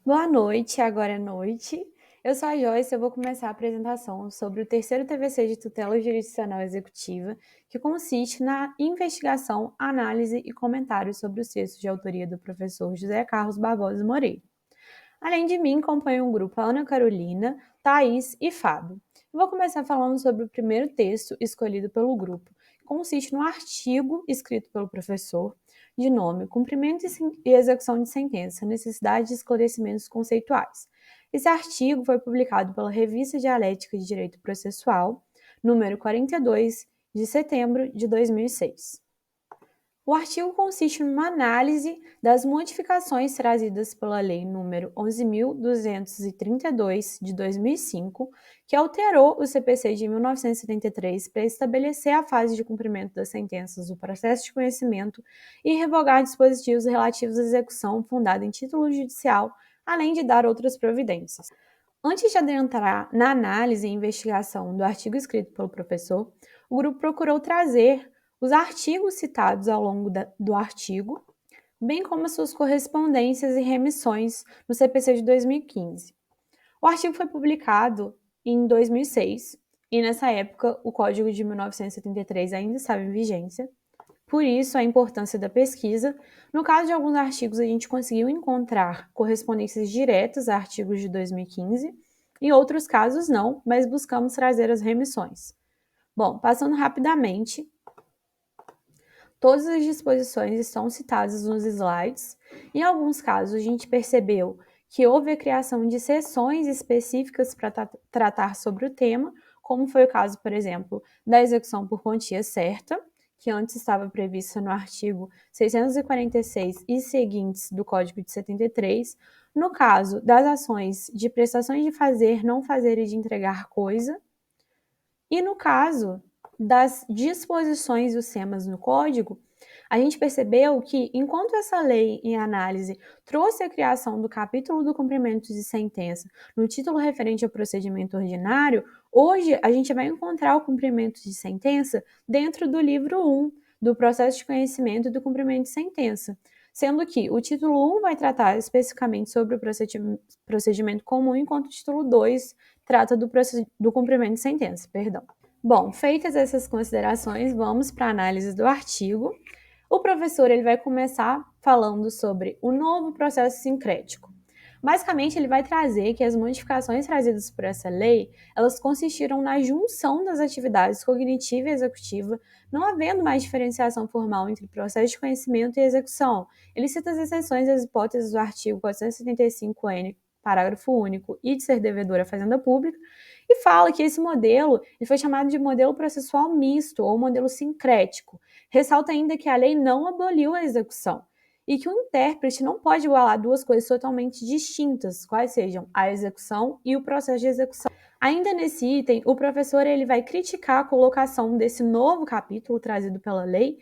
Boa noite, agora é noite. Eu sou a Joyce, eu vou começar a apresentação sobre o terceiro TVC de tutela jurisdicional executiva, que consiste na investigação, análise e comentário sobre os textos de autoria do professor José Carlos Barbosa Moreira. Além de mim, acompanha um grupo a Ana Carolina, Thaís e Fábio. Eu vou começar falando sobre o primeiro texto escolhido pelo grupo, que consiste no artigo escrito pelo professor, de nome Cumprimento e Execução de Sentença, Necessidade de Esclarecimentos Conceituais. Esse artigo foi publicado pela Revista Dialética de Direito Processual, número 42, de setembro de 2006. O artigo consiste numa análise das modificações trazidas pela Lei nº 11.232, de 2005, que alterou o CPC de 1973 para estabelecer a fase de cumprimento das sentenças do processo de conhecimento e revogar dispositivos relativos à execução fundada em título judicial, além de dar outras providências. Antes de adentrar na análise e investigação do artigo escrito pelo professor, o grupo procurou trazer os artigos citados ao longo do artigo, bem como as suas correspondências e remissões no CPC de 2015. O artigo foi publicado em 2006 e, nessa época, o Código de 1973 ainda estava em vigência. Por isso, a importância da pesquisa. No caso de alguns artigos, a gente conseguiu encontrar correspondências diretas a artigos de 2015, em outros casos não, mas buscamos trazer as remissões. Bom, passando rapidamente, todas as disposições estão citadas nos slides. Em alguns casos, a gente percebeu que houve a criação de seções específicas para tratar sobre o tema, como foi o caso, por exemplo, da execução por quantia certa, que antes estava prevista no artigo 646 e seguintes do Código de 73, no caso das ações de prestações de fazer, não fazer e de entregar coisa, e no caso das disposições dos temas no Código, a gente percebeu que, enquanto essa lei em análise trouxe a criação do capítulo do cumprimento de sentença no título referente ao procedimento ordinário, hoje a gente vai encontrar o cumprimento de sentença dentro do livro 1 do processo de conhecimento do cumprimento de sentença, sendo que o título 1 vai tratar especificamente sobre o procedimento comum, enquanto o título 2 trata do cumprimento de sentença, perdão. Bom, feitas essas considerações, vamos para a análise do artigo. O professor ele vai começar falando sobre o novo processo sincrético. Basicamente, ele vai trazer que as modificações trazidas por essa lei, elas consistiram na junção das atividades cognitiva e executiva, não havendo mais diferenciação formal entre processo de conhecimento e execução. Ele cita as exceções das hipóteses do artigo 475-N, parágrafo único, e de ser devedora à fazenda pública, e fala que esse modelo ele foi chamado de modelo processual misto ou modelo sincrético. Ressalta ainda que a lei não aboliu a execução e que o intérprete não pode igualar duas coisas totalmente distintas, quais sejam a execução e o processo de execução. Ainda nesse item, o professor ele vai criticar a colocação desse novo capítulo trazido pela lei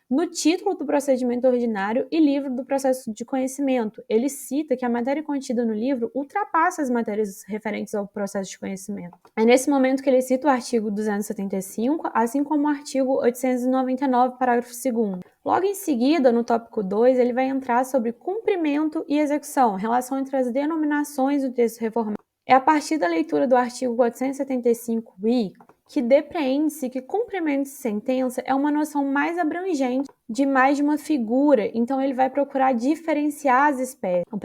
no título do procedimento ordinário e livro do processo de conhecimento. Ele cita que a matéria contida no livro ultrapassa as matérias referentes ao processo de conhecimento. É nesse momento que ele cita o artigo 275, assim como o artigo 899, parágrafo 2º. Logo em seguida, no tópico 2, ele vai entrar sobre cumprimento e execução, relação entre as denominações do texto reformado. É a partir da leitura do artigo 475-I que depreende-se que cumprimento de sentença é uma noção mais abrangente de mais de uma figura, então ele vai procurar diferenciar as espécies. O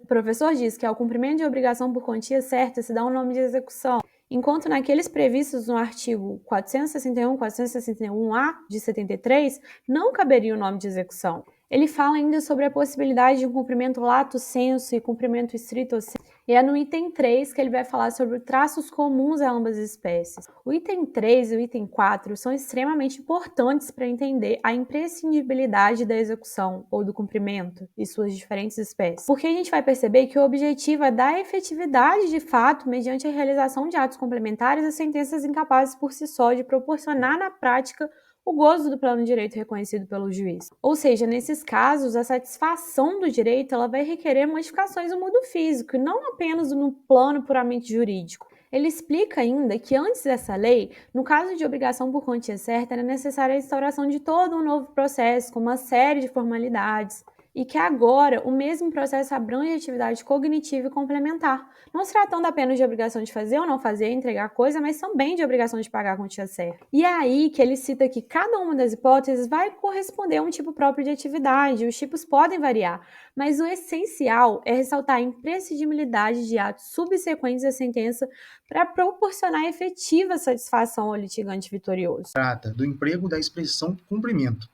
professor diz que ao cumprimento de obrigação por quantia certa se dá um nome de execução, enquanto naqueles previstos no artigo 461, 461-A de 73, não caberia o nome de execução. Ele fala ainda sobre a possibilidade de um cumprimento lato sensu e cumprimento stricto sensu. E é no item 3 que ele vai falar sobre traços comuns a ambas as espécies. O item 3 e o item 4 são extremamente importantes para entender a imprescindibilidade da execução ou do cumprimento e suas diferentes espécies. Porque a gente vai perceber que o objetivo é dar efetividade de fato mediante a realização de atos complementares a sentenças incapazes por si só de proporcionar na prática o gozo do plano de direito reconhecido pelo juiz. Ou seja, nesses casos, a satisfação do direito ela vai requerer modificações no mundo físico, e não apenas no plano puramente jurídico. Ele explica ainda que antes dessa lei, no caso de obrigação por quantia certa, era necessária a instauração de todo um novo processo, com uma série de formalidades. e que agora o mesmo processo abrange atividade cognitiva e complementar, não se tratando apenas de obrigação de fazer ou não fazer, entregar coisa, mas também de obrigação de pagar a quantia certa. E é aí que ele cita que cada uma das hipóteses vai corresponder a um tipo próprio de atividade, os tipos podem variar, mas o essencial é ressaltar a imprescindibilidade de atos subsequentes à sentença para proporcionar efetiva satisfação ao litigante vitorioso. Trata do emprego da expressão cumprimento.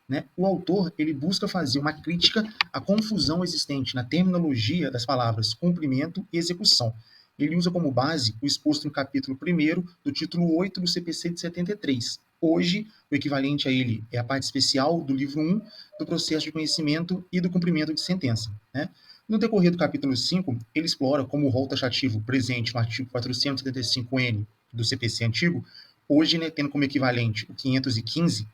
Né? O autor ele busca fazer uma crítica à confusão existente na terminologia das palavras cumprimento e execução. Ele usa como base o exposto no capítulo 1º do título 8 do CPC de 73. Hoje, o equivalente a ele é a parte especial do livro 1 do processo de conhecimento e do cumprimento de sentença. Né? No decorrer do capítulo 5, ele explora como o rol taxativo presente no artigo 475N do CPC antigo, hoje, né, tendo como equivalente o 515,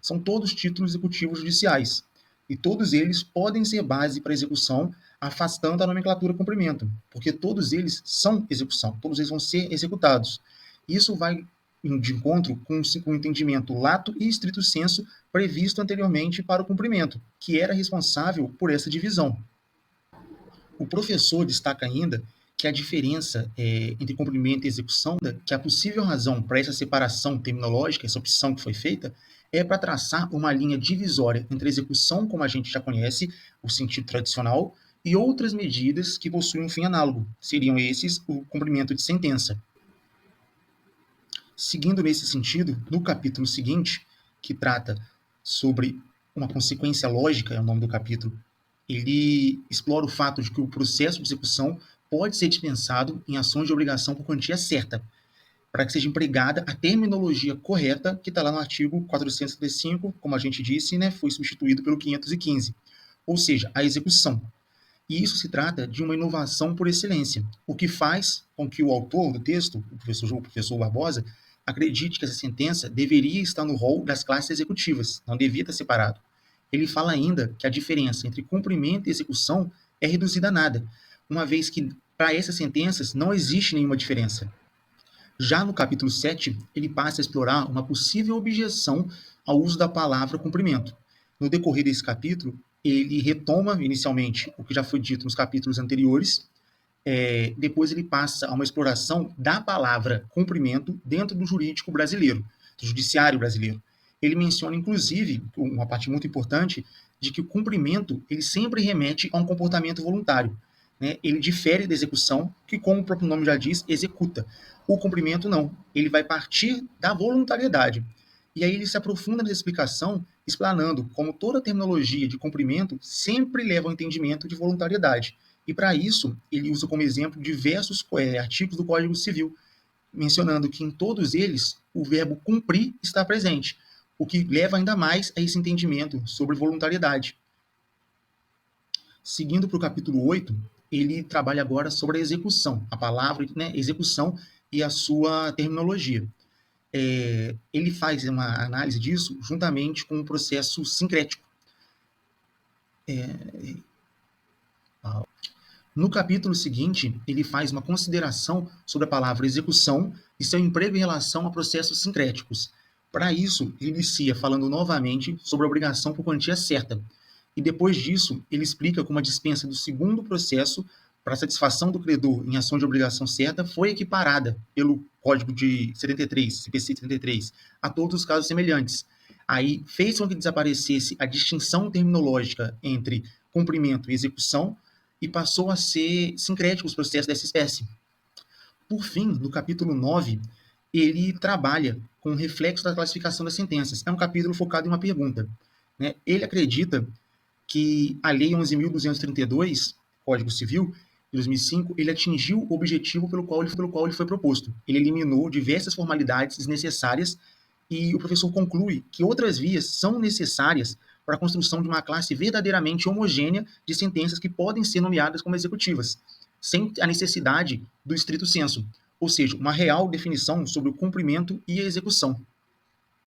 são todos títulos executivos judiciais, e todos eles podem ser base para execução, afastando a nomenclatura cumprimento, porque todos eles são execução, todos eles vão ser executados. Isso vai de encontro com o entendimento lato e estrito sensu previsto anteriormente para o cumprimento, que era responsável por essa divisão. O professor destaca ainda que a diferença entre cumprimento e execução, que a possível razão para essa separação terminológica, essa opção que foi feita, é para traçar uma linha divisória entre a execução, como a gente já conhece, o sentido tradicional, e outras medidas que possuem um fim análogo. Seriam esses o cumprimento de sentença. Seguindo nesse sentido, no capítulo seguinte, que trata sobre uma consequência lógica, é o nome do capítulo, ele explora o fato de que o processo de execução pode ser dispensado em ações de obrigação por quantia certa, para que seja empregada a terminologia correta que está lá no artigo 475, como a gente disse, né, foi substituído pelo 515, ou seja, a execução. E isso se trata de uma inovação por excelência, o que faz com que o autor do texto, o professor Barbosa, acredite que essa sentença deveria estar no rol das classes executivas, não devia estar separado. Ele fala ainda que a diferença entre cumprimento e execução é reduzida a nada, uma vez que para essas sentenças não existe nenhuma diferença. Já no capítulo 7, ele passa a explorar uma possível objeção ao uso da palavra cumprimento. No decorrer desse capítulo, ele retoma inicialmente o que já foi dito nos capítulos anteriores, depois ele passa a uma exploração da palavra cumprimento dentro do jurídico brasileiro, do judiciário brasileiro. Ele menciona, inclusive, uma parte muito importante, de que o cumprimento ele sempre remete a um comportamento voluntário. Né? Ele difere da execução, que, como o próprio nome já diz, executa. O cumprimento não. Ele vai partir da voluntariedade. E aí ele se aprofunda nessa explicação, explanando como toda terminologia de cumprimento sempre leva ao entendimento de voluntariedade. E para isso, ele usa como exemplo diversos artigos do Código Civil, mencionando que em todos eles o verbo cumprir está presente, o que leva ainda mais a esse entendimento sobre voluntariedade. Seguindo para o capítulo 8, ele trabalha agora sobre a execução, a palavra, né, execução e a sua terminologia. Ele faz uma análise disso juntamente com o processo sincrético. No capítulo seguinte, ele faz uma consideração sobre a palavra execução e seu emprego em relação a processos sincréticos. Para isso, ele inicia falando novamente sobre a obrigação por quantia certa. E depois disso, ele explica como a dispensa do segundo processo para satisfação do credor em ação de obrigação certa foi equiparada pelo Código de 73, CPC 73, a todos os casos semelhantes. Aí fez com que desaparecesse a distinção terminológica entre cumprimento e execução, e passou a ser sincrético os processos dessa espécie. Por fim, no capítulo 9, ele trabalha com o reflexo da classificação das sentenças. É um capítulo focado em uma pergunta. Né? Ele acredita que a Lei 11.232, Código Civil, de 2005, ele atingiu o objetivo pelo qual ele foi proposto. Ele eliminou diversas formalidades desnecessárias e o professor conclui que outras vias são necessárias para a construção de uma classe verdadeiramente homogênea de sentenças que podem ser nomeadas como executivas, sem a necessidade do estrito sensu, ou seja, uma real definição sobre o cumprimento e a execução.